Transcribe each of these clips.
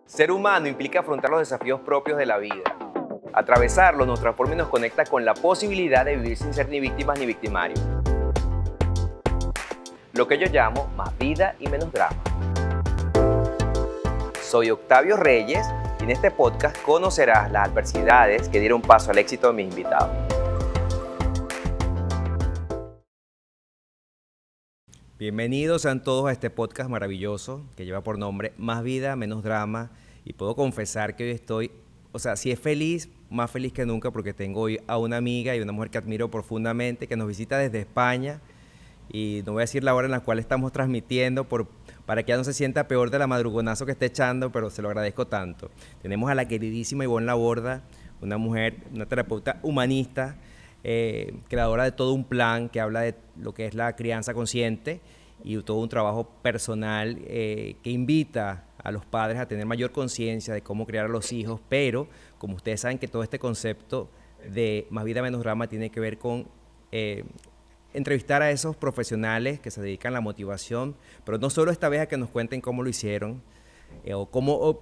Ser humano implica afrontar los desafíos propios de la vida. Atravesarlo nos transforma y nos conecta con la posibilidad de vivir sin ser ni víctimas ni victimarios. Lo que yo llamo más vida y menos drama. Soy Octavio Reyes y en este podcast conocerás las adversidades que dieron paso al éxito de mis invitados. Bienvenidos sean todos a este podcast maravilloso que lleva por nombre Más vida, menos drama. Y puedo confesar que hoy estoy, si es feliz, más feliz que nunca porque tengo hoy a una amiga y una mujer que admiro profundamente que nos visita desde España. Y no voy a decir la hora en la cual estamos transmitiendo para que ella no se sienta peor de la madrugonazo que esté echando, pero se lo agradezco tanto. Tenemos a la queridísima Ivonne Laborda, una mujer, una terapeuta humanista, creadora de todo un plan que habla de lo que es la crianza consciente y todo un trabajo personal que invita a los padres a tener mayor conciencia de cómo criar a los hijos, pero como ustedes saben que todo este concepto de más vida menos drama tiene que ver con entrevistar a esos profesionales que se dedican a la motivación, pero no solo esta vez a que nos cuenten cómo lo hicieron, cómo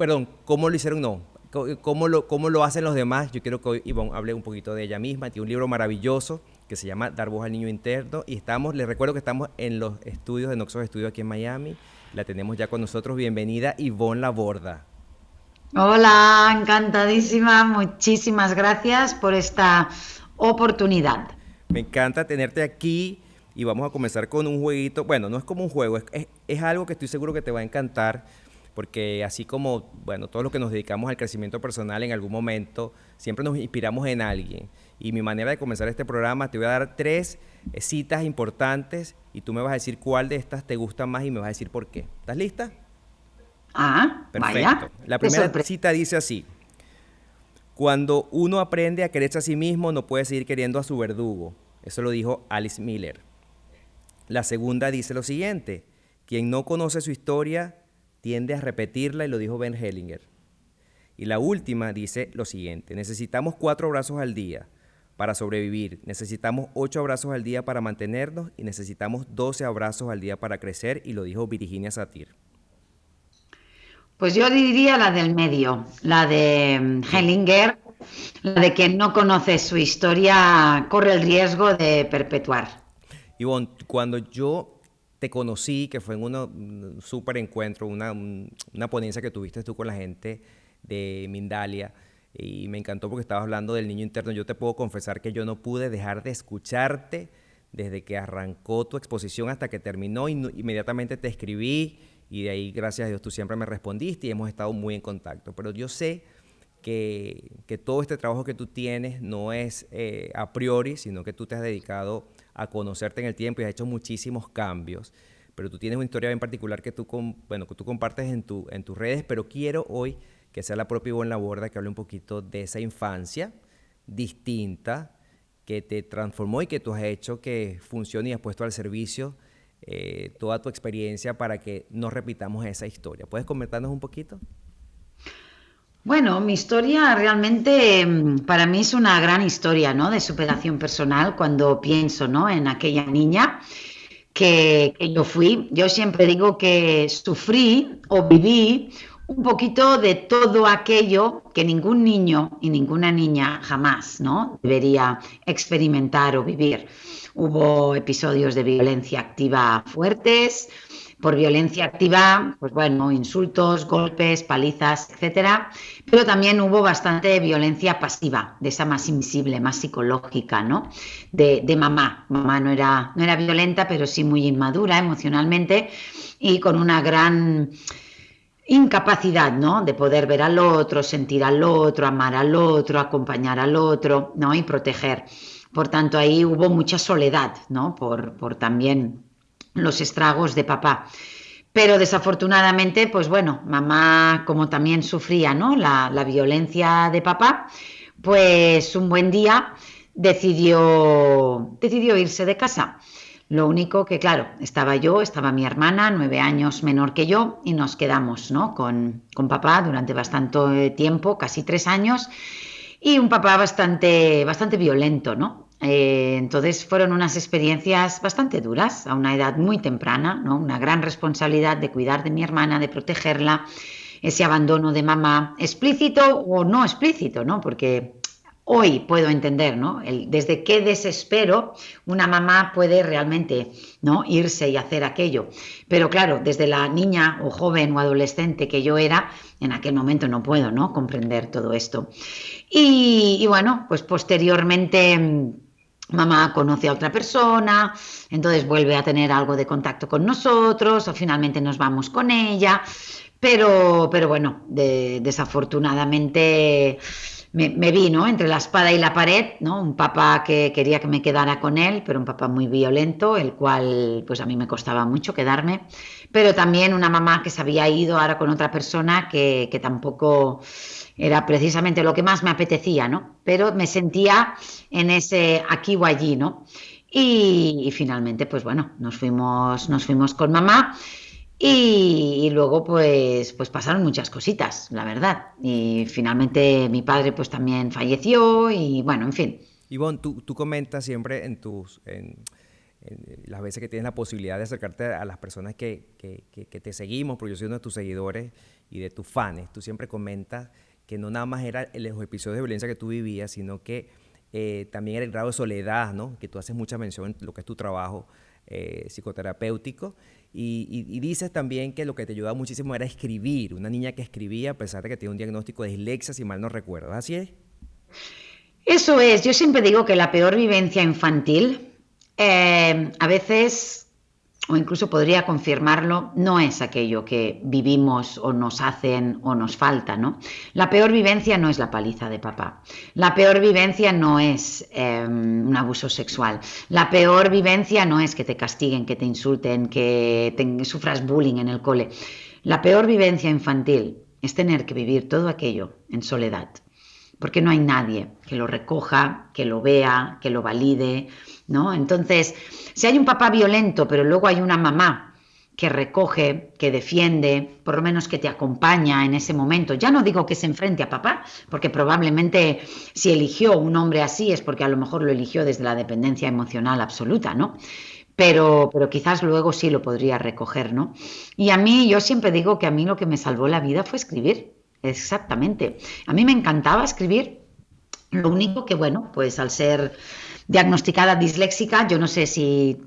lo hicieron no, cómo lo hacen los demás. Yo quiero que hoy Ivonne hable un poquito de ella misma. Tiene un libro maravilloso que se llama Dar voz al niño interno y les recuerdo que estamos en los estudios de Noxos Studio aquí en Miami. La tenemos ya con nosotros. Bienvenida, Ivonne Laborda. Hola, encantadísima. Muchísimas gracias por esta oportunidad. Me encanta tenerte aquí y vamos a comenzar con un jueguito. Bueno, no es como un juego, es algo que estoy seguro que te va a encantar porque así como, bueno, todos los que nos dedicamos al crecimiento personal en algún momento, siempre nos inspiramos en alguien. Y mi manera de comenzar este programa, te voy a dar 3 citas importantes y tú me vas a decir cuál de estas te gusta más y me vas a decir por qué. ¿Estás lista? Perfecto. Vaya, La qué primera sorpresa. cita dice así: cuando uno aprende a quererse a sí mismo, no puede seguir queriendo a su verdugo. Eso lo dijo Alice Miller. La segunda dice lo siguiente: quien no conoce su historia tiende a repetirla, y lo dijo Ben Hellinger. Y la última dice lo siguiente: necesitamos 4 abrazos al día para sobrevivir, necesitamos 8 abrazos al día para mantenernos y necesitamos 12 abrazos al día para crecer, y lo dijo Virginia Satir. Pues yo diría la del medio, la de Hellinger, la de quien no conoce su historia corre el riesgo de perpetuar. Ivonne, cuando yo te conocí, que fue en un súper encuentro, una ponencia que tuviste tú con la gente de Mindalia, y me encantó porque estabas hablando del niño interno, yo te puedo confesar que yo no pude dejar de escucharte desde que arrancó tu exposición hasta que terminó, y inmediatamente te escribí, y de ahí, gracias a Dios, tú siempre me respondiste y hemos estado muy en contacto. Pero yo sé que todo este trabajo que tú tienes no es a priori, sino que tú te has dedicado a conocerte en el tiempo y has hecho muchísimos cambios. Pero tú tienes una historia bien particular que que tú compartes en tus redes, pero quiero hoy que sea la propia Ivonne Laborda que hable un poquito de esa infancia distinta que te transformó y que tú has hecho que funcione y has puesto al servicio toda tu experiencia para que no repitamos esa historia. ¿Puedes comentarnos un poquito? Bueno, mi historia realmente para mí es una gran historia, ¿no? De superación personal cuando pienso, ¿no? En aquella niña que yo fui. Yo siempre digo que sufrí o viví un poquito de todo aquello que ningún niño y ninguna niña jamás, ¿no? Debería experimentar o vivir. Hubo episodios de violencia activa fuertes. Por violencia activa, pues bueno, insultos, golpes, palizas, etcétera. Pero también hubo bastante violencia pasiva, de esa más invisible, más psicológica, ¿no? De mamá. Mamá no era violenta, pero sí muy inmadura emocionalmente y con una gran incapacidad, ¿no? De poder ver al otro, sentir al otro, amar al otro, acompañar al otro, ¿no? Y proteger. Por tanto, ahí hubo mucha soledad, ¿no? Por también los estragos de papá. Pero desafortunadamente, pues bueno, mamá como también sufría, ¿no? La violencia de papá, pues un buen día decidió irse de casa. Lo único que, claro, estaba mi hermana, 9 años menor que yo, y nos quedamos, ¿no? Con papá durante bastante tiempo, casi 3 años, y un papá bastante violento, ¿no? Entonces fueron unas experiencias bastante duras a una edad muy temprana, ¿no? Una gran responsabilidad de cuidar de mi hermana, de protegerla ese abandono de mamá, explícito o no explícito, ¿no? Porque hoy puedo entender, ¿no? Desde qué desespero una mamá puede realmente, ¿no? Irse y hacer aquello. Pero claro, desde la niña o joven o adolescente que yo era, en aquel momento no puedo, ¿no? Comprender todo esto. Y bueno, pues posteriormente mamá conoce a otra persona, entonces vuelve a tener algo de contacto con nosotros, o finalmente nos vamos con ella, pero bueno, desafortunadamente me vi, ¿no? Entre la espada y la pared, ¿no? Un papá que quería que me quedara con él, pero un papá muy violento, el cual pues a mí me costaba mucho quedarme, pero también una mamá que se había ido ahora con otra persona que tampoco era precisamente lo que más me apetecía, ¿no? Pero me sentía en ese aquí o allí, ¿no? Y finalmente, pues bueno, nos fuimos con mamá y luego pues pasaron muchas cositas, la verdad. Y finalmente mi padre pues también falleció y bueno, en fin. Ivonne, tú comentas siempre en las veces que tienes la posibilidad de acercarte a las personas que te seguimos, porque yo soy uno de tus seguidores y de tus fans, tú siempre comentas que no nada más eran los episodios de violencia que tú vivías, sino que también era el grado de soledad, ¿no? Que tú haces mucha mención en lo que es tu trabajo psicoterapéutico. Y dices también que lo que te ayudaba muchísimo era escribir, una niña que escribía a pesar de que tiene un diagnóstico de dislexia, si mal no recuerdo. ¿Así es? Eso es, yo siempre digo que la peor vivencia infantil, a veces, o incluso podría confirmarlo, no es aquello que vivimos o nos hacen o nos falta, ¿no? La peor vivencia no es la paliza de papá. La peor vivencia no es un abuso sexual. La peor vivencia no es que te castiguen, que te insulten, que sufras bullying en el cole. La peor vivencia infantil es tener que vivir todo aquello en soledad porque no hay nadie que lo recoja, que lo vea, que lo valide, ¿no? Entonces, si hay un papá violento, pero luego hay una mamá que recoge, que defiende, por lo menos que te acompaña en ese momento. Ya no digo que se enfrente a papá, porque probablemente si eligió un hombre así es porque a lo mejor lo eligió desde la dependencia emocional absoluta, ¿no? Pero quizás luego sí lo podría recoger, ¿no? Y a mí, yo siempre digo que a mí lo que me salvó la vida fue escribir. Exactamente. A mí me encantaba escribir. Lo único que, bueno, pues al ser diagnosticada disléxica, yo no sé si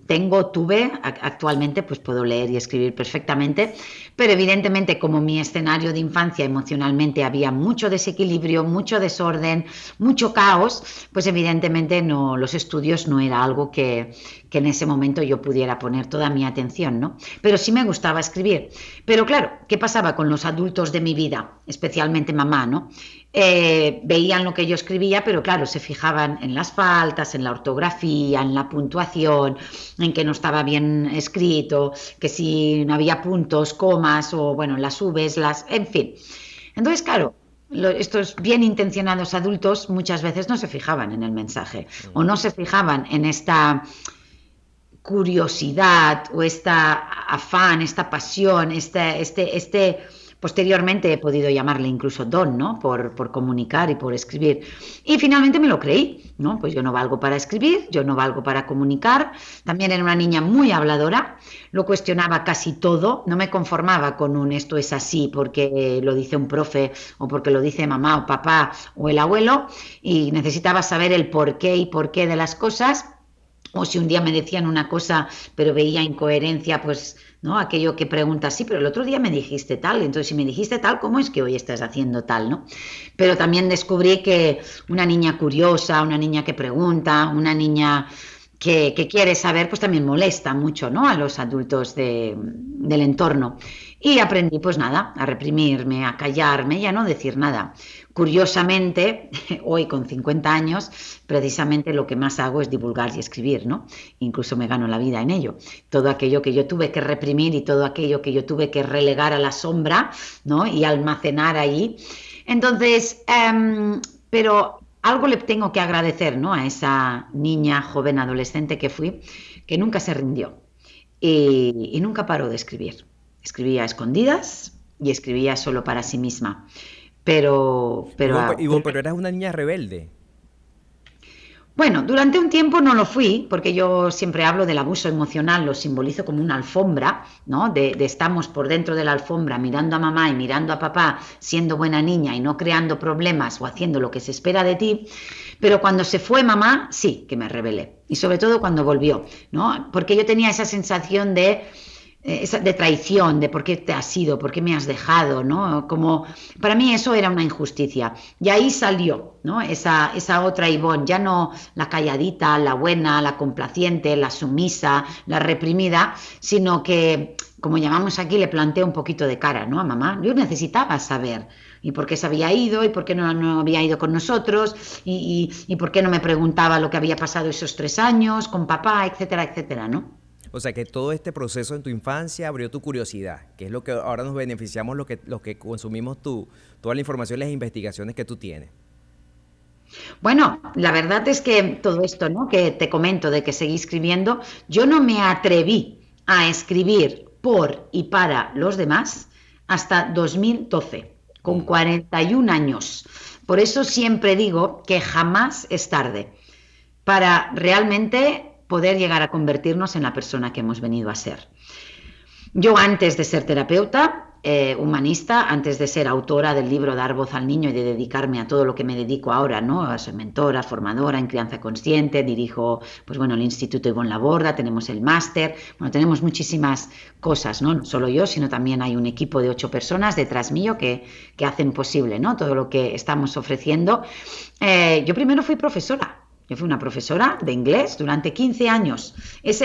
tuve, actualmente pues puedo leer y escribir perfectamente, pero evidentemente como mi escenario de infancia emocionalmente había mucho desequilibrio, mucho desorden, mucho caos, pues evidentemente no, los estudios no era algo que en ese momento yo pudiera poner toda mi atención, ¿no? Pero sí me gustaba escribir. Pero claro, ¿qué pasaba con los adultos de mi vida? Especialmente mamá, ¿no? Veían lo que yo escribía, pero claro, se fijaban en las faltas, en la ortografía, en la puntuación, en que no estaba bien escrito, que si no había puntos, comas o bueno, las Vs, en fin. Entonces, claro, estos bien intencionados adultos muchas veces no se fijaban en el mensaje o no se fijaban en esta curiosidad o esta afán, esta pasión, posteriormente he podido llamarle incluso don, ¿no? Por comunicar y por escribir. Y finalmente me lo creí, ¿no? Pues yo no valgo para escribir, yo no valgo para comunicar. También era una niña muy habladora, lo cuestionaba casi todo, no me conformaba con un esto es así porque lo dice un profe o porque lo dice mamá o papá o el abuelo y necesitaba saber el por qué de las cosas o si un día me decían una cosa pero veía incoherencia, pues ¿no? Aquello que preguntas, sí, pero el otro día me dijiste tal, entonces si me dijiste tal, ¿cómo es que hoy estás haciendo tal, no? Pero también descubrí que una niña curiosa, una niña que pregunta, una niña que quiere saber, pues también molesta mucho, ¿no? A los adultos del entorno. Y aprendí, pues nada, a reprimirme, a callarme y a no decir nada. Curiosamente, hoy con 50 años, precisamente lo que más hago es divulgar y escribir, ¿no? Incluso me gano la vida en ello. Todo aquello que yo tuve que reprimir y todo aquello que yo tuve que relegar a la sombra, ¿no? Y almacenar ahí. Entonces, pero algo le tengo que agradecer, ¿no? A esa niña, joven, adolescente que fui, que nunca se rindió y nunca paró de escribir. Escribía a escondidas y escribía solo para sí misma. Pero, pero, Ivonne, pero pero eras una niña rebelde. Bueno, durante un tiempo no lo fui, porque yo siempre hablo del abuso emocional, lo simbolizo como una alfombra, ¿no? De estamos por dentro de la alfombra mirando a mamá y mirando a papá, siendo buena niña y no creando problemas o haciendo lo que se espera de ti, pero cuando se fue mamá, sí que me rebelé. Y sobre todo cuando volvió, ¿no? Porque yo tenía esa sensación de traición, de por qué te has ido, por qué me has dejado, ¿no? Como, para mí eso era una injusticia. Y ahí salió, ¿no? Esa otra Ivonne, ya no la calladita, la buena, la complaciente, la sumisa, la reprimida, sino que, como llamamos aquí, le planteé un poquito de cara, ¿no? A mamá. Yo necesitaba saber y por qué se había ido y por qué no había ido con nosotros y por qué no me preguntaba lo que había pasado esos 3 años con papá, etcétera, etcétera, ¿no? O sea que todo este proceso en tu infancia abrió tu curiosidad, que es lo que ahora nos beneficiamos los que consumimos toda la información y las investigaciones que tú tienes. Bueno, la verdad es que todo esto, ¿no? Que te comento de que seguí escribiendo, yo no me atreví a escribir por y para los demás hasta 2012, con Mm. 41 años. Por eso siempre digo que jamás es tarde para realmente poder llegar a convertirnos en la persona que hemos venido a ser. Yo antes de ser terapeuta, humanista, antes de ser autora del libro Dar voz al niño y de dedicarme a todo lo que me dedico ahora, ¿no? Soy mentora, formadora en crianza consciente, dirijo, pues bueno, el Instituto Ivonne Laborda, tenemos el máster, bueno, tenemos muchísimas cosas, ¿no? No solo yo, sino también hay un equipo de 8 personas detrás mío que hacen posible, ¿no? Todo lo que estamos ofreciendo. Yo primero fui profesora. Yo fui una profesora de inglés durante 15 años.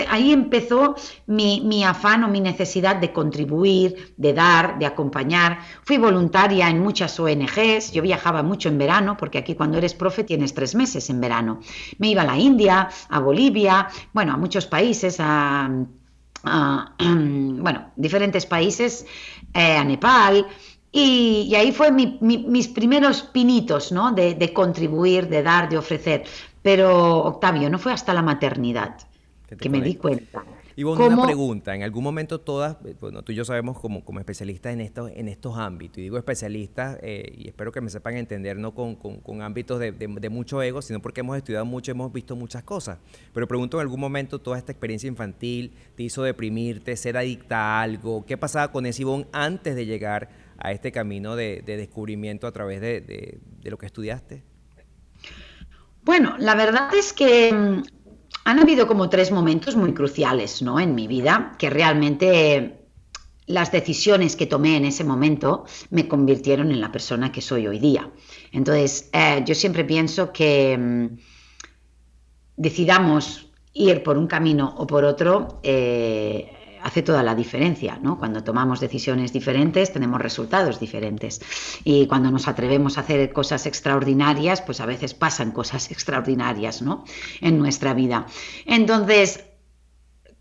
Ahí empezó mi afán o mi necesidad de contribuir, de dar, de acompañar. Fui voluntaria en muchas ONGs. Yo viajaba mucho en verano, porque aquí cuando eres profe tienes 3 meses en verano. Me iba a la India, a Bolivia, bueno, a muchos países, bueno, diferentes países, a Nepal. Y ahí fue mis primeros pinitos, ¿no? De contribuir, de dar, de ofrecer. Pero, Octavio, no fue hasta la maternidad Que te que me di conectas. cuenta Y bueno, una cómo. pregunta, en algún momento todas, bueno, tú y yo sabemos como especialistas en estos ámbitos, y digo especialistas, y espero que me sepan entender, no con ámbitos de mucho ego, sino porque hemos estudiado mucho, hemos visto muchas cosas. Pero pregunto, en algún momento toda esta experiencia infantil te hizo deprimirte, ser adicta a algo, ¿qué pasaba con ese Ivonne antes de llegar a este camino de descubrimiento a través de lo que estudiaste? Bueno, la verdad es que han habido como 3 momentos muy cruciales, ¿no? En mi vida, que realmente las decisiones que tomé en ese momento me convirtieron en la persona que soy hoy día. Entonces, yo siempre pienso que decidamos ir por un camino o por otro, hace toda la diferencia, ¿no? Cuando tomamos decisiones diferentes tenemos resultados diferentes y cuando nos atrevemos a hacer cosas extraordinarias, pues a veces pasan cosas extraordinarias, ¿no? En nuestra vida. Entonces,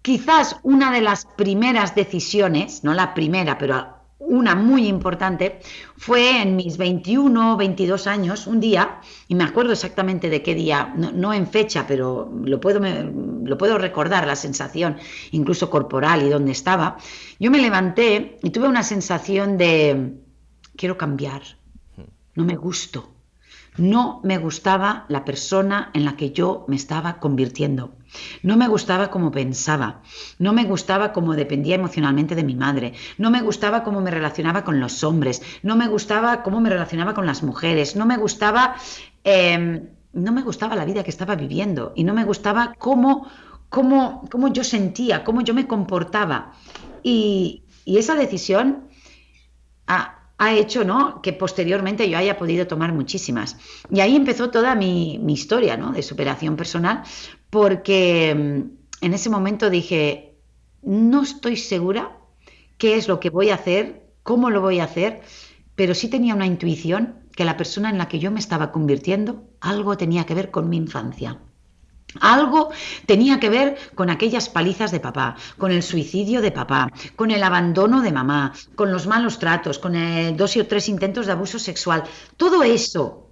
quizás una de las primeras decisiones, no la primera, pero una muy importante, fue en mis 21 22 años, un día, y me acuerdo exactamente de qué día, no en fecha, pero lo puedo recordar, la sensación incluso corporal y dónde estaba. Yo me levanté y tuve una sensación de, quiero cambiar, no me gusto. No me gustaba la persona en la que yo me estaba convirtiendo. No me gustaba cómo pensaba. No me gustaba cómo dependía emocionalmente de mi madre. No me gustaba cómo me relacionaba con los hombres. No me gustaba cómo me relacionaba con las mujeres. No me gustaba la vida que estaba viviendo. Y no me gustaba cómo yo sentía, cómo yo me comportaba. Y esa decisión ha hecho, ¿no?, que posteriormente yo haya podido tomar muchísimas. Y ahí empezó toda mi historia, ¿no?, de superación personal, porque en ese momento dije, no estoy segura qué es lo que voy a hacer, cómo lo voy a hacer, pero sí tenía una intuición que la persona en la que yo me estaba convirtiendo, algo tenía que ver con mi infancia. Algo tenía que ver con aquellas palizas de papá, con el suicidio de papá, con el abandono de mamá, con los malos tratos, con 2 o 3 intentos de abuso sexual. Todo eso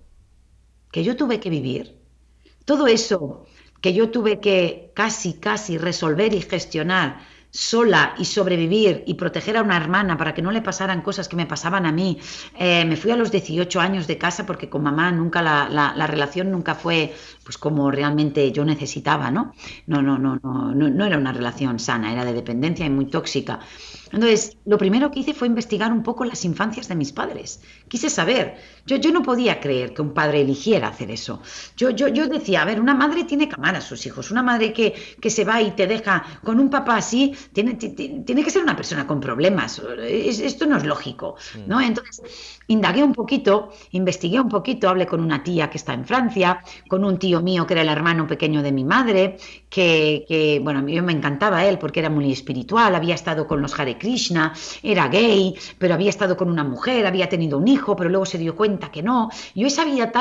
que yo tuve que vivir, todo eso que yo tuve que casi resolver y gestionar sola y sobrevivir y proteger a una hermana para que no le pasaran cosas que me pasaban a mí. Me fui a los 18 años de casa porque con mamá nunca la relación nunca fue pues como realmente yo necesitaba, ¿no? No era una relación sana, era de dependencia y muy tóxica. Entonces, lo primero que hice fue investigar un poco las infancias de mis padres. Quise saber. Yo no podía creer que un padre eligiera hacer eso. Yo decía, a ver, una madre tiene que amar a sus hijos. Una madre que se va y te deja con un papá así, tiene que ser una persona con problemas. Esto no es lógico, Mm. ¿no? Entonces, indagué un poquito, investigué un poquito, hablé con una tía que está en Francia, con un tío mío que era el hermano pequeño de mi madre, bueno, a mí me encantaba él porque era muy espiritual, había estado con los Hare Krishna, era gay, pero había estado con una mujer, había tenido un hijo, pero luego se dio cuenta que no. Yo esa vida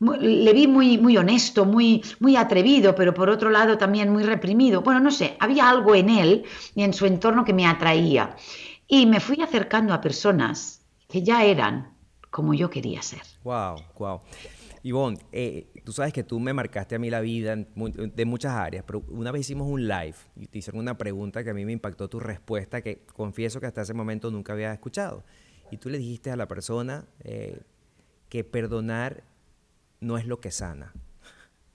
le vi muy honesto, muy atrevido, pero por otro lado también muy reprimido. Bueno, no sé, había algo en él y en su entorno que me atraía. Y me fui acercando a personas que ya eran como yo quería ser. Wow, wow. Ivonne, tú sabes que tú me marcaste a mí la vida de muchas áreas, pero una vez hicimos un live y te hicieron una pregunta que a mí me impactó tu respuesta, que confieso que hasta ese momento nunca había escuchado. Y tú le dijiste a la persona que perdonar no es lo que sana.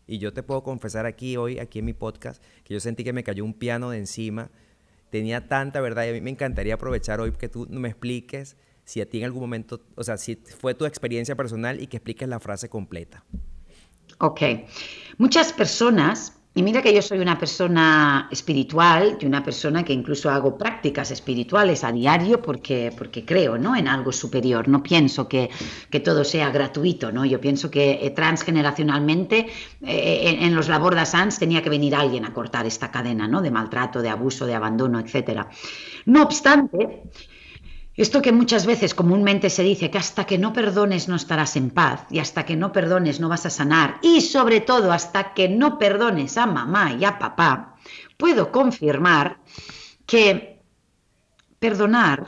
Y yo te puedo confesar aquí hoy, aquí en mi podcast, que yo sentí que me cayó un piano de encima. Tenía tanta verdad y a mí me encantaría aprovechar hoy que tú me expliques si a ti en algún momento, o sea, si fue tu experiencia personal y que expliques la frase completa. Ok, muchas personas, y mira que yo soy una persona espiritual y una persona que incluso hago prácticas espirituales a diario porque creo, ¿no?, en algo superior. No pienso que todo sea gratuito, ¿no? Yo pienso que transgeneracionalmente en los labor de Sants tenía que venir alguien a cortar esta cadena, ¿no?, de maltrato, de abuso, de abandono, etcétera. No obstante, esto que muchas veces comúnmente se dice que hasta que no perdones no estarás en paz y hasta que no perdones no vas a sanar y sobre todo hasta que no perdones a mamá y a papá, puedo confirmar que perdonar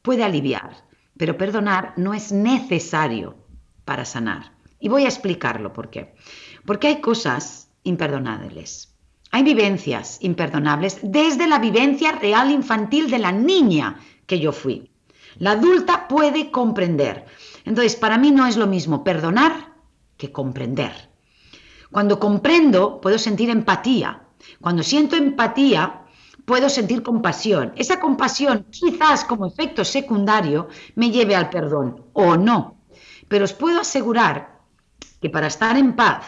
puede aliviar, pero perdonar no es necesario para sanar. Y voy a explicarlo por qué. Porque hay cosas imperdonables. Hay vivencias imperdonables desde la vivencia real infantil de la niña que yo fui. La adulta puede comprender. Entonces, para mí no es lo mismo perdonar que comprender. Cuando comprendo, puedo sentir empatía. Cuando siento empatía, puedo sentir compasión. Esa compasión, quizás como efecto secundario, me lleve al perdón o no. Pero os puedo asegurar que para estar en paz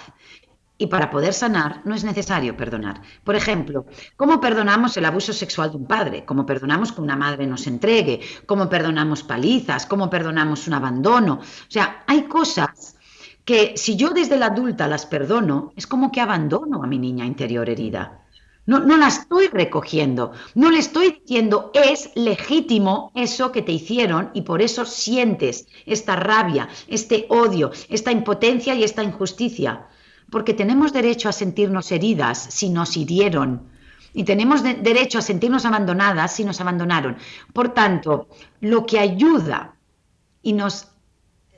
y para poder sanar no es necesario perdonar. Por ejemplo, ¿cómo perdonamos el abuso sexual de un padre? ¿Cómo perdonamos que una madre nos entregue? ¿Cómo perdonamos palizas? ¿Cómo perdonamos un abandono? O sea, hay cosas que si yo desde la adulta las perdono, es como que abandono a mi niña interior herida. No la estoy recogiendo, no le estoy diciendo es legítimo eso que te hicieron y por eso sientes esta rabia, este odio, esta impotencia y esta injusticia. Porque tenemos derecho a sentirnos heridas si nos hirieron y tenemos derecho a sentirnos abandonadas si nos abandonaron. Por tanto, lo que ayuda y nos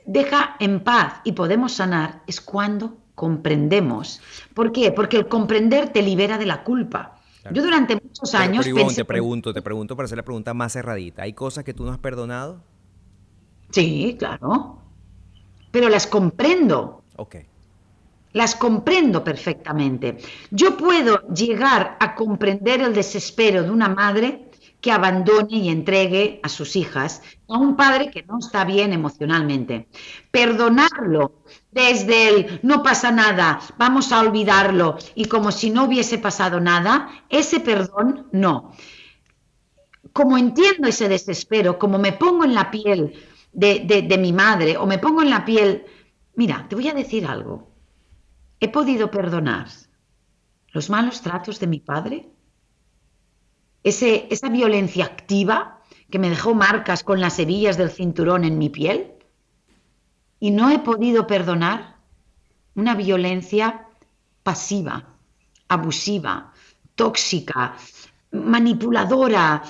deja en paz y podemos sanar es cuando comprendemos. ¿Por qué? Porque el comprender te libera de la culpa. Claro. Yo durante muchos Pero años Ivonne, pensé que te pregunto para hacer la pregunta más cerradita. ¿Hay cosas que tú no has perdonado? sí, claro, pero Ok. las comprendo perfectamente. Yo puedo llegar a comprender el desespero de una madre que abandone y entregue a sus hijas a un padre que no está bien emocionalmente. Perdonarlo desde el no pasa nada, vamos a olvidarlo y como si no hubiese pasado nada, ese perdón no. Como entiendo ese desespero, como me pongo en la piel de mi madre o me pongo en la piel, mira, te voy a decir algo. He podido perdonar los malos tratos de mi padre, esa violencia activa que me dejó marcas con las hebillas del cinturón en mi piel, y no he podido perdonar una violencia pasiva, abusiva, tóxica, manipuladora,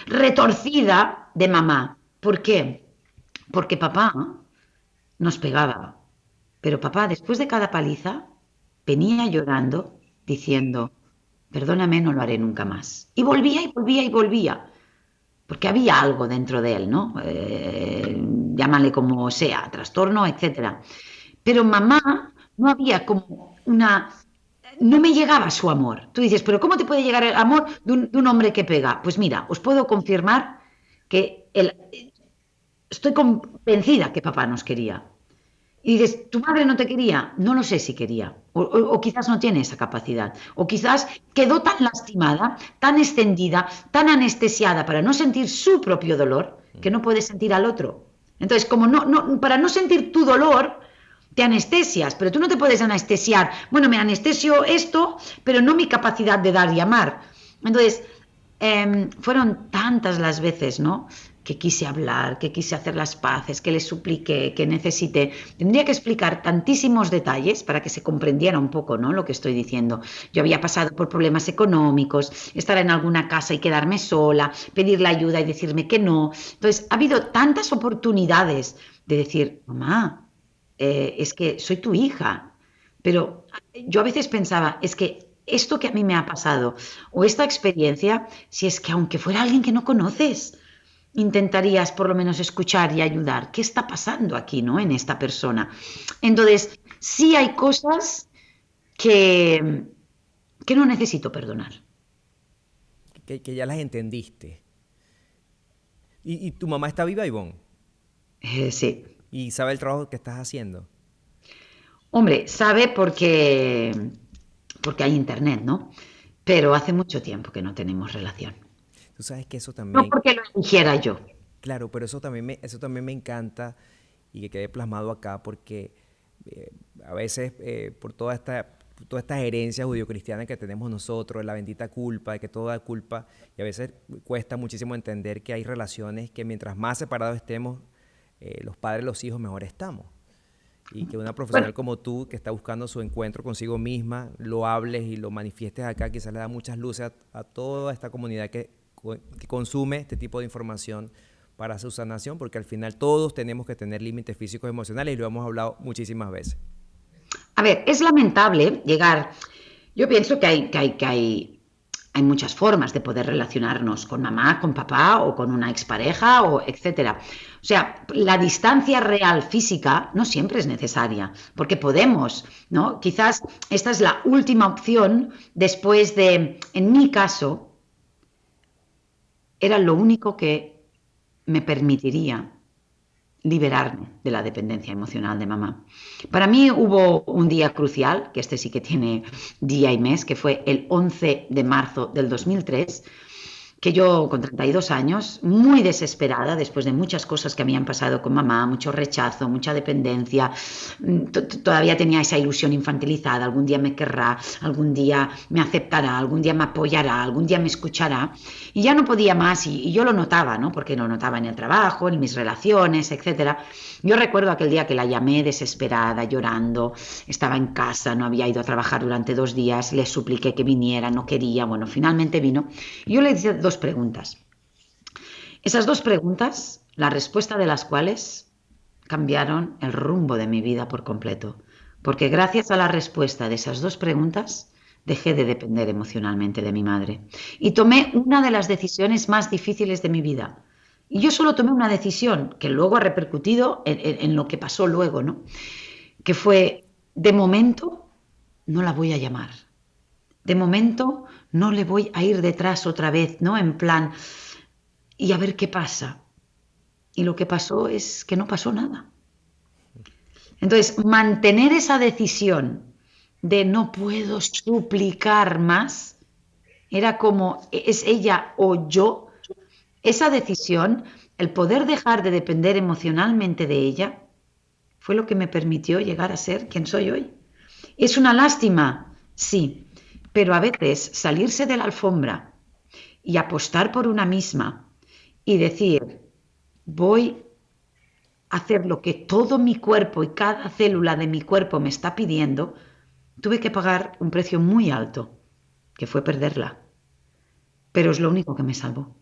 retorcida de mamá. ¿Por qué? Porque papá nos pegaba, pero papá después de cada paliza venía llorando diciendo, perdóname, no lo haré nunca más. Y volvía y volvía y volvía, porque había algo dentro de él, ¿no? Llámale como sea, trastorno, etcétera. Pero mamá no había como una... No me llegaba su amor. Tú dices, pero ¿cómo te puede llegar el amor de un hombre que pega? Pues mira, os puedo confirmar que estoy convencida que papá nos quería. Y dices, ¿tu madre no te quería? No lo sé si quería. O quizás no tiene esa capacidad. O quizás quedó tan lastimada, tan extendida, tan anestesiada para no sentir su propio dolor que no puede sentir al otro. Entonces, como para no sentir tu dolor, te anestesias, pero tú no te puedes anestesiar. Bueno, me anestesio esto, pero no mi capacidad de dar y amar. Entonces, fueron tantas las veces, ¿no? Que quise hablar, que quise hacer las paces, que le supliqué, que necesité. Tendría que explicar tantísimos detalles para que se comprendiera un poco, ¿no? Lo que estoy diciendo. Yo había pasado por problemas económicos, estar en alguna casa y quedarme sola, pedirle ayuda y decirme que no. Entonces, ha habido tantas oportunidades de decir, mamá, es que soy tu hija. Pero yo a veces pensaba, es que esto que a mí me ha pasado o esta experiencia, si es que aunque fuera alguien que no conoces, intentarías por lo menos escuchar y ayudar. ¿Qué está pasando aquí, no? En esta persona. Entonces, sí hay cosas que, que no necesito perdonar. Que ya las entendiste. Y tu mamá está viva, Ivonne, Sí. y sabe el trabajo que estás haciendo. Hombre, sabe porque hay internet, ¿no? Pero hace mucho tiempo que no tenemos relación. Tú sabes que eso No también, porque lo eligiera yo. claro, pero eso también me encanta y que quede plasmado acá porque eh, a veces por todas estas herencias judio-cristianas que tenemos nosotros, la bendita culpa, de que todo da culpa, y a veces cuesta muchísimo entender que hay relaciones que mientras más separados estemos, los padres y los hijos mejor estamos. Y que una Bueno, profesional como tú, que está buscando su encuentro consigo misma, lo hables y lo manifiestes acá, quizás le da muchas luces a toda esta comunidad que consume este tipo de información para su sanación, porque al final todos tenemos que tener límites físicos y emocionales y lo hemos hablado muchísimas veces. a ver, es lamentable llegar. Yo pienso hay muchas formas de poder relacionarnos con mamá, con papá o con una expareja o etcétera. O sea, la distancia real física no siempre es necesaria, porque podemos, ¿no? Quizás esta es la última opción después de, en mi caso, era lo único que me permitiría liberarme de la dependencia emocional de mamá. Para mí hubo un día crucial, que este sí que tiene día y mes, que fue el 11 de marzo del 2003, que yo con 32 años, muy desesperada, después de muchas cosas que habían pasado con mamá, mucho rechazo, mucha dependencia, todavía tenía esa ilusión infantilizada, algún día me querrá, algún día me aceptará, algún día me apoyará, algún día me escuchará, y ya no podía más, y yo lo notaba, ¿no? Porque lo notaba en el trabajo, en mis relaciones, etcétera. Yo recuerdo aquel día que la llamé desesperada, llorando, estaba en casa, no había ido a trabajar durante 2 días, le supliqué que viniera, no quería, bueno, finalmente vino. Y yo le hice dos preguntas. Esas dos preguntas, la respuesta de las cuales cambiaron el rumbo de mi vida por completo. Porque gracias a la respuesta de esas dos preguntas, dejé de depender emocionalmente de mi madre. Y tomé una de las decisiones más difíciles de mi vida. Y yo solo tomé una decisión que luego ha repercutido en lo que pasó luego, ¿no? Que fue, de momento, no la voy a llamar. De momento, no le voy a ir detrás otra vez, ¿no? En plan, y a ver qué pasa. Y lo que pasó es que no pasó nada. Entonces, mantener esa decisión de no puedo suplicar más, era como es ella o yo, esa decisión, el poder dejar de depender emocionalmente de ella, fue lo que me permitió llegar a ser quien soy hoy. ¿Es una lástima? Sí, pero a veces salirse de la alfombra y apostar por una misma y decir, voy hacer lo que todo mi cuerpo y cada célula de mi cuerpo me está pidiendo, tuve que pagar un precio muy alto, que fue perderla. Pero es lo único que me salvó.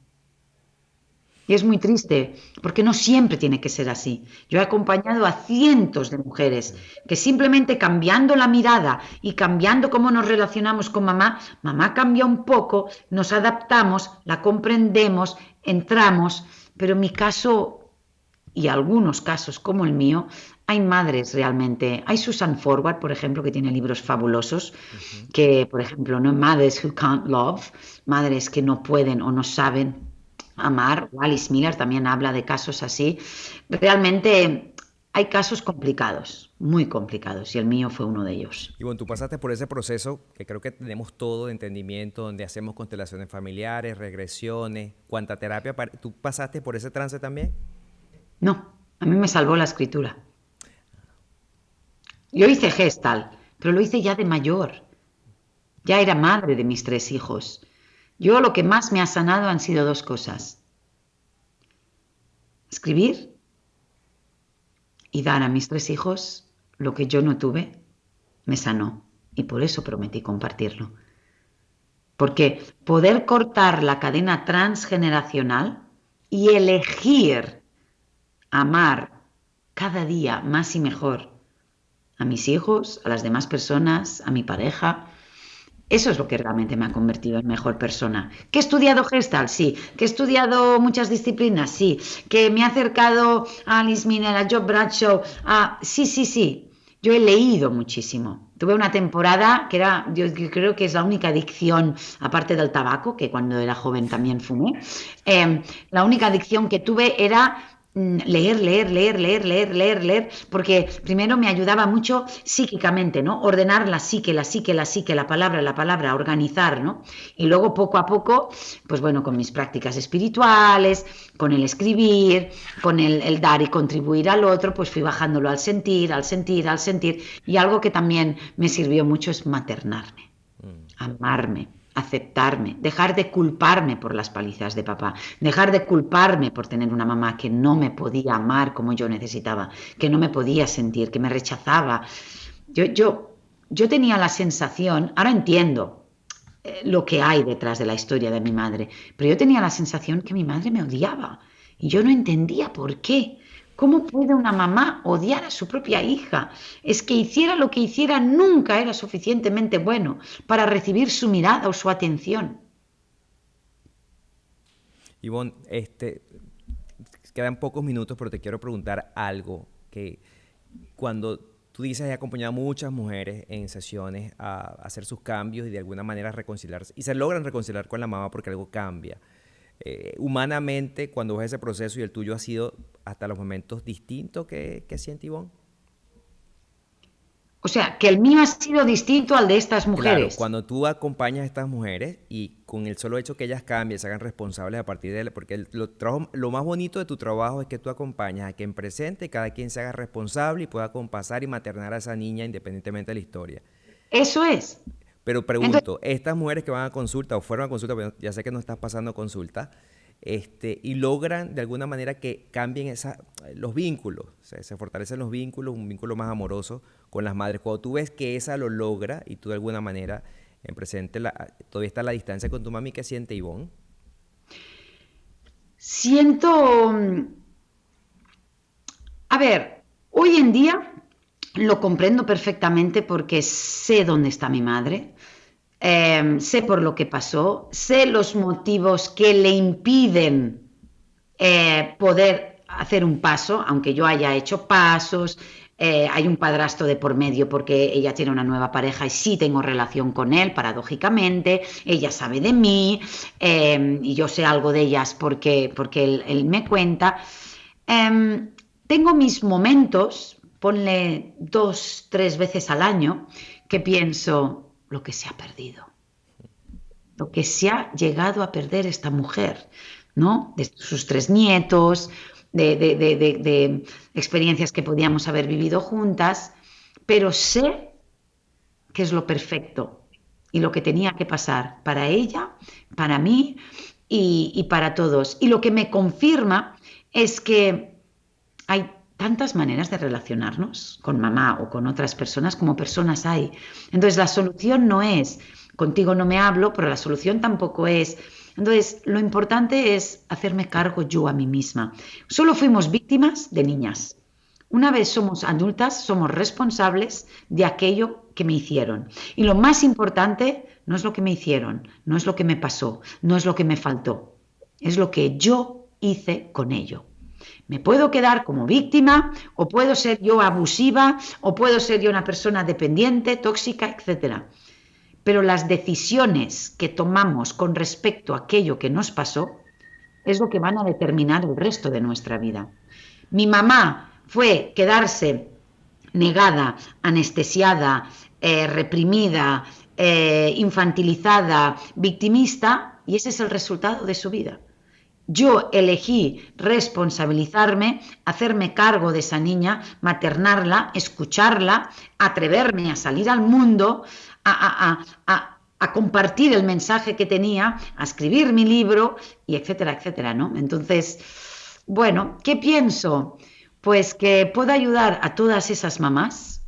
Y es muy triste, porque no siempre tiene que ser así. Yo he acompañado a cientos de mujeres que simplemente cambiando la mirada y cambiando cómo nos relacionamos con mamá, mamá cambia un poco, nos adaptamos, la comprendemos, entramos, pero en mi caso y algunos casos como el mío, hay madres realmente. Hay Susan Forward, por ejemplo, que tiene libros fabulosos, Ujú. que, por ejemplo, ¿no? Mothers Who Can't Love, madres que no pueden o no saben amar. Alice Miller también habla de casos así. Realmente hay casos complicados, muy complicados, y el mío fue uno de ellos. Y bueno, tú pasaste por ese proceso que creo que tenemos todo de entendimiento, donde hacemos constelaciones familiares, regresiones, cuánta terapia. ¿Tú pasaste por ese trance también? No, a mí me salvó la escritura. Yo hice Gestalt, pero lo hice ya de mayor. Ya era madre de mis 3 hijos. Yo lo que más me ha sanado han sido 2 cosas. Escribir y dar a mis 3 hijos lo que yo no tuve, me sanó. Y por eso prometí compartirlo. Porque poder cortar la cadena transgeneracional y elegir amar cada día más y mejor a mis hijos, a las demás personas, a mi pareja, eso es lo que realmente me ha convertido en mejor persona. ¿Que he estudiado Gestalt? Sí. ¿Que he estudiado muchas disciplinas? Sí. ¿Que me he acercado a Alice Miner, a Job Bradshaw? Sí, sí, sí. Yo he leído muchísimo. Tuve una temporada que era, yo creo que es la única adicción, aparte del tabaco, que cuando era joven también fumé, la única adicción que tuve era leer, leer, leer, leer, leer, leer, leer, porque primero me ayudaba mucho psíquicamente, ¿no? Ordenar la psique, la psique, la psique, la palabra, organizar, ¿no? Y luego poco a poco, pues bueno, con mis prácticas espirituales, con el escribir, con el dar y contribuir al otro, pues fui bajándolo al sentir, al sentir, al sentir. Y algo que también me sirvió mucho es maternarme, Mm. amarme, aceptarme, dejar de culparme por las palizas de papá, dejar de culparme por tener una mamá que no me podía amar como yo necesitaba, que no me podía sentir, que me rechazaba. Yo, yo, yo tenía la sensación, ahora entiendo lo que hay detrás de la historia de mi madre, pero yo tenía la sensación que mi madre me odiaba y yo no entendía por qué. ¿Cómo puede una mamá odiar a su propia hija? Es que hiciera lo que hiciera, nunca era suficientemente bueno para recibir su mirada o su atención. Ivonne, quedan pocos minutos, pero te quiero preguntar algo que cuando tú dices, he acompañado a muchas mujeres en sesiones a hacer sus cambios y de alguna manera reconciliarse, y se logran reconciliar con la mamá porque algo cambia. Humanamente, cuando ves ese proceso y el tuyo ha sido hasta los momentos distintos que siente Ivonne. O sea, que el mío ha sido distinto al de estas Claro, mujeres. cuando tú acompañas a estas mujeres y con el solo hecho que ellas cambien, se hagan responsables a partir de él, porque lo más bonito de tu trabajo es que tú acompañas a que en presente cada quien se haga responsable y pueda compasar y maternar a esa niña independientemente de la historia. Eso es. Pero Entonces, pregunto, estas mujeres que van a consulta o fueron a consulta, pero ya sé que no estás pasando consulta, y logran de alguna manera que cambien los vínculos, se fortalecen los vínculos, un vínculo más amoroso con las madres. Cuando tú ves que esa lo logra y tú de alguna manera en presente todavía está a la distancia con tu mami, ¿qué siente Ivonne? siento, a ver, hoy en día lo comprendo perfectamente porque sé dónde está mi madre, sé por lo que pasó, sé los motivos que le impiden poder hacer un paso, aunque yo haya hecho pasos. Hay un padrastro de por medio porque ella tiene una nueva pareja y sí tengo relación con él, paradójicamente. Ella sabe de mí y yo sé algo de ellas porque él me cuenta. Tengo mis momentos, ponle 2, 3 veces al año, que pienso lo que se ha perdido, lo que se ha llegado a perder esta mujer, ¿no? De sus 3 nietos, de experiencias que podíamos haber vivido juntas, pero sé que es lo perfecto y lo que tenía que pasar para ella, para mí y para todos. Y lo que me confirma es que hay tantas maneras de relacionarnos con mamá o con otras personas como personas hay. Entonces la solución no es contigo no me hablo, pero la solución tampoco es Entonces, lo importante es hacerme cargo yo a mí misma. Solo fuimos víctimas de niñas. Una vez somos adultas, somos responsables de aquello que me hicieron. Y lo más importante no es lo que me hicieron, no es lo que me pasó, no es lo que me faltó, es lo que yo hice con ello. Me puedo quedar como víctima, o puedo ser yo abusiva, o puedo ser yo una persona dependiente, tóxica, etcétera. Pero las decisiones que tomamos con respecto a aquello que nos pasó es lo que van a determinar el resto de nuestra vida. Mi mamá fue quedarse negada, anestesiada, reprimida, infantilizada, victimista, y ese es el resultado de su vida. Yo elegí responsabilizarme, hacerme cargo de esa niña, maternarla, escucharla, atreverme a salir al mundo, a compartir el mensaje que tenía, a escribir mi libro, y etcétera, etcétera, ¿no? Entonces, bueno, ¿qué pienso? Pues que puedo ayudar a todas esas mamás,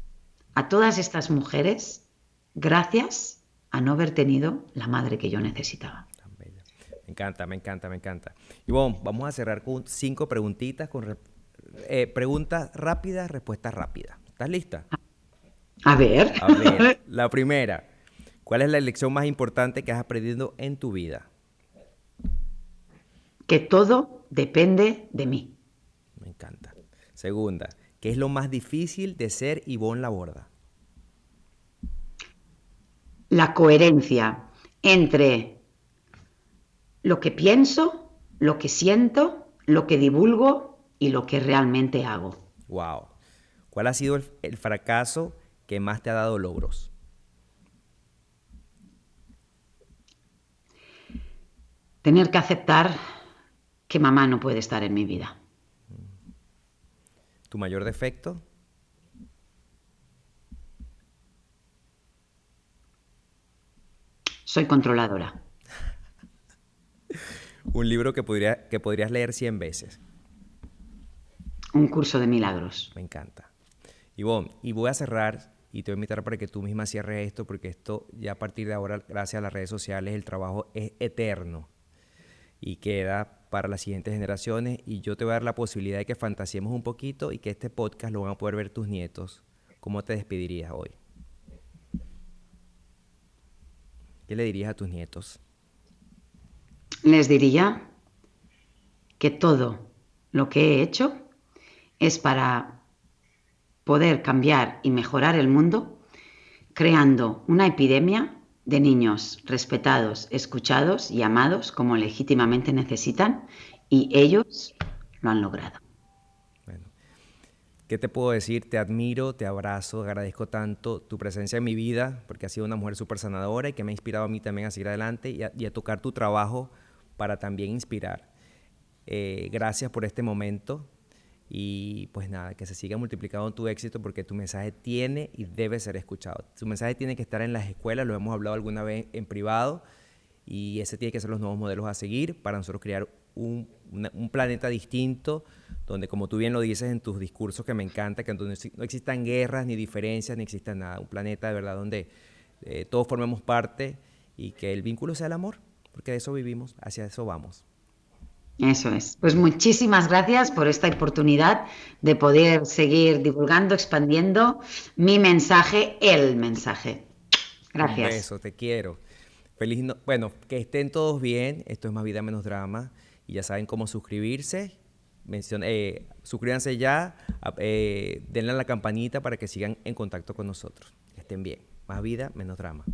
a todas estas mujeres, gracias a no haber tenido la madre que yo necesitaba. Tan bella. Me encanta, me encanta, me encanta. Y bueno, vamos a cerrar con 5 preguntitas, preguntas rápidas, respuestas rápidas. ¿Estás lista? A ver, A ver, la primera. ¿Cuál es la lección más importante que has aprendido en tu vida? que todo depende de mí. Me encanta. Segunda. ¿Qué es lo más difícil de ser Ivonne Laborda? La coherencia entre lo que pienso, lo que siento, lo que divulgo y lo que realmente hago. Wow. ¿Cuál ha sido el fracaso que más te ha dado logros? Tener que aceptar que mamá no puede estar en mi vida. ¿Tu mayor defecto? Soy controladora. Un libro que podrías leer 100 veces. Un curso de milagros. Me encanta. Ivonne, y voy a cerrar y te voy a invitar para que tú misma cierres esto, porque esto ya a partir de ahora, gracias a las redes sociales, el trabajo es eterno y queda para las siguientes generaciones. Y yo te voy a dar la posibilidad de que fantasiemos un poquito y que este podcast lo van a poder ver tus nietos. ¿Cómo te despedirías hoy? ¿Qué le dirías a tus nietos? Les diría que todo lo que he hecho es para poder cambiar y mejorar el mundo, creando una epidemia de niños respetados, escuchados y amados como legítimamente necesitan, y ellos lo han logrado. Bueno, ¿qué te puedo decir? Te admiro, te abrazo, agradezco tanto tu presencia en mi vida, porque has sido una mujer súper sanadora y que me ha inspirado a mí también a seguir adelante y a tocar tu trabajo para también inspirar. Gracias por este momento y pues nada, que se siga multiplicando tu éxito porque tu mensaje tiene y debe ser escuchado. Tu mensaje tiene que estar en las escuelas, lo hemos hablado alguna vez en privado y ese tiene que ser los nuevos modelos a seguir para nosotros crear un planeta distinto donde, como tú bien lo dices en tus discursos que me encanta, que donde no existan guerras ni diferencias ni exista nada, un planeta de verdad donde todos formemos parte y que el vínculo sea el amor, porque de eso vivimos, hacia eso vamos. Eso es. Pues muchísimas gracias por esta oportunidad de poder seguir divulgando, expandiendo mi mensaje, el mensaje. Un Gracias. beso, te quiero. Feliz bueno, que estén todos bien. Esto es Más Vida Menos Drama. Y ya saben cómo suscribirse. Suscríbanse ya. Denle a la campanita para que sigan en contacto con nosotros. Que estén bien. Más vida, menos drama.